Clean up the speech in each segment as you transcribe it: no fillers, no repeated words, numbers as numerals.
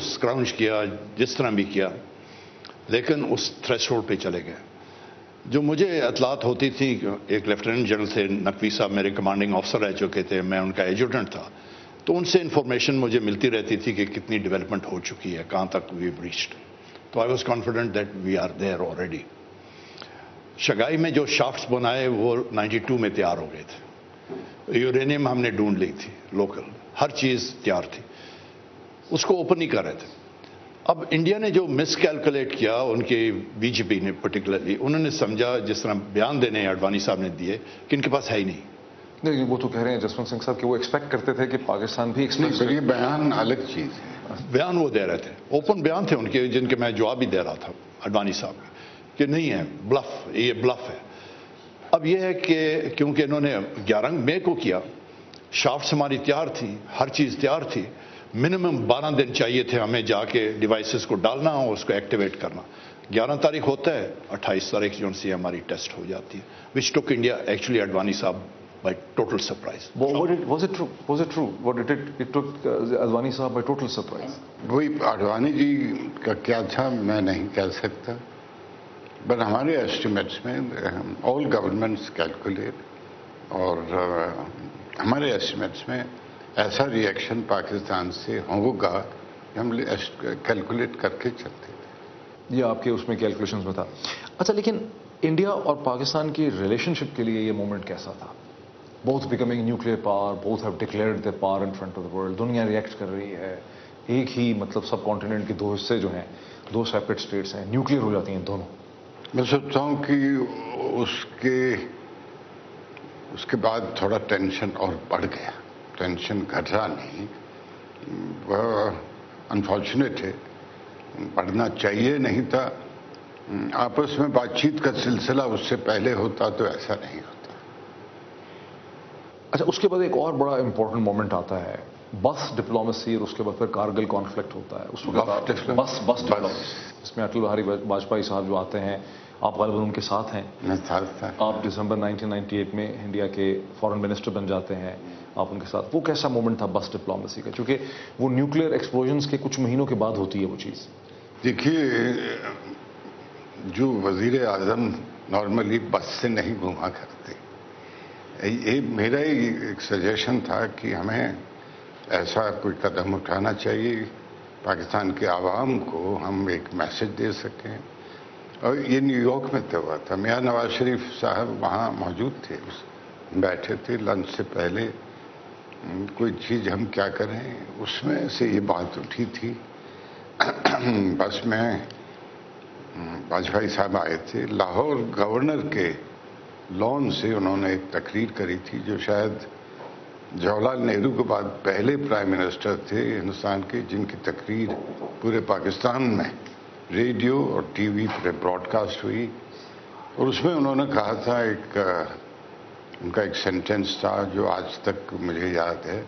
स्क्राउंज किया, जिस तरह भी किया, लेकिन उस थ्रेशोल्ड पे चले गए। जो मुझे इतलात होती थी, एक लेफ्टिनेंट जनरल से नकवी साहब मेरे कमांडिंग ऑफिसर रह चुके थे, मैं उनका एजुटेंट था, तो उनसे इंफॉर्मेशन मुझे मिलती रहती थी कि कितनी डेवलपमेंट हो चुकी है, कहाँ तक वी रीच्ड। तो I was confident that we are there already. शगाई में जो शाफ्ट्स बनाए वो 92 में तैयार हो गए थे। यूरेनियम हमने ढूंढ ली थी लोकल, हर चीज़ तैयार थी, उसको ओपन नहीं कर रहे थे। अब इंडिया ने जो मिस कैलकुलेट किया, उनके बीजेपी ने पर्टिकुलरली, उन्होंने समझा जिस तरह बयान देने अडवाणी साहब ने दिए कि इनके पास है ही नहीं। नहीं, वो तो कह रहे हैं जसवंत सिंह साहब कि वो एक्सपेक्ट करते थे कि पाकिस्तान भी एक्सपेक्ट। ये बयान अलग चीज़ है। बयान वो दे रहे थे, ओपन बयान थे उनके, जिनके मैं जवाब भी दे रहा था अडवाणी साहब कि नहीं है, ब्लफ, ये ब्लफ है। अब ये है कि क्योंकि इन्होंने 11 मई को किया, शाफ्ट्स हमारी तैयार थी, हर चीज़ तैयार थी, मिनिमम 12 दिन चाहिए थे हमें जाके डिवाइसेस को डालना और उसको एक्टिवेट करना। 11 तारीख होता है, 28 तारीख जो सी हमारी टेस्ट हो जाती है, विच टुक इंडिया एक्चुअली अडवाणी साहब by total surprise. Was it true? Was it true? What did it took Advani साहब by total surprise? वही अडवाणी जी का क्या था मैं नहीं कह सकता, बट हमारे एस्टिमेट्स में ऑल गवर्नमेंट्स कैलकुलेट, और हमारे एस्टिमेट्स में ऐसा रिएक्शन पाकिस्तान से होगा हम कैलकुलेट करके चलते थे। ये आपके उसमें कैलकुलेशंस में था। अच्छा, लेकिन इंडिया और पाकिस्तान की रिलेशनशिप के लिए ये मोमेंट कैसा था? Both becoming nuclear power, both have declared their power in front of the world, दुनिया रिएक्ट कर रही है, एक ही मतलब सब कॉन्टिनेंट के दो हिस्से जो हैं, दो सेपरेट स्टेट्स हैं, न्यूक्लियर हो जाती हैं दोनों। मैं सोचता हूँ कि उसके बाद थोड़ा टेंशन और बढ़ गया, टेंशन घटा नहीं, वह अनफॉर्चुनेट है, बढ़ना चाहिए नहीं था। आपस में बातचीत का सिलसिला उससे पहले होता तो ऐसा नहीं होता। अच्छा, उसके बाद एक और बड़ा इंपॉर्टेंट मोमेंट आता है, बस डिप्लोमेसी, और उसके बाद फिर कारगिल कॉन्फ्लिक्ट होता है। उस वक्त बस डिप्लोमेसी, इसमें अटल बिहारी वाजपेयी साहब जो आते हैं, आप गालिबन उनके साथ हैं। आप दिसंबर 1998 में इंडिया के फॉरेन मिनिस्टर बन जाते हैं, आप उनके साथ। वो कैसा मोमेंट था बस डिप्लोमेसी का, क्योंकि वो न्यूक्लियर एक्सप्लोजन्स के कुछ महीनों के बाद होती है वो चीज़। देखिए, जो वजीर आजम नॉर्मली बस से नहीं घूमा करते, ये मेरा ही एक सजेशन था कि हमें ऐसा कोई कदम उठाना चाहिए, पाकिस्तान के आवाम को हम एक मैसेज दे सकें। और ये न्यूयॉर्क में तो हुआ था, मियां नवाज शरीफ साहब वहाँ मौजूद थे, बैठे थे लंच से पहले, कोई चीज़ हम क्या करें, उसमें से ये बात उठी थी। बस में वाजपेयी साहब आए थे, लाहौर गवर्नर के लॉन से उन्होंने एक तकरीर करी थी, जो शायद जवाहरलाल नेहरू के बाद पहले प्राइम मिनिस्टर थे हिंदुस्तान के जिनकी तकरीर पूरे पाकिस्तान में रेडियो और टीवी पर ब्रॉडकास्ट हुई। और उसमें उन्होंने कहा था, उनका एक सेंटेंस था जो आज तक मुझे याद है,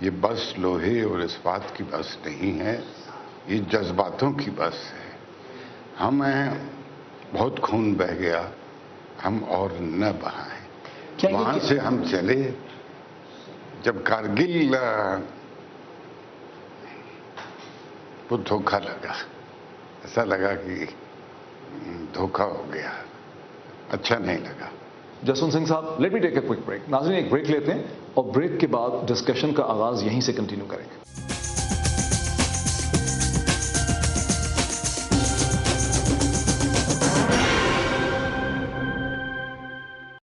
ये बस लोहे और इस्पात की बस नहीं है, ये जज्बातों की बस है। हमें बहुत खून बह गया, हम और न बहाएं। वहाँ से हम चले, जब कारगिल वो धोखा लगा, ऐसा लगा कि धोखा हो गया, अच्छा नहीं लगा। जसवंत सिंह साहब, let me take a quick break. नाज़रीन, एक ब्रेक लेते हैं और ब्रेक के बाद डिस्कशन का आगाज यहीं से कंटिन्यू करेंगे।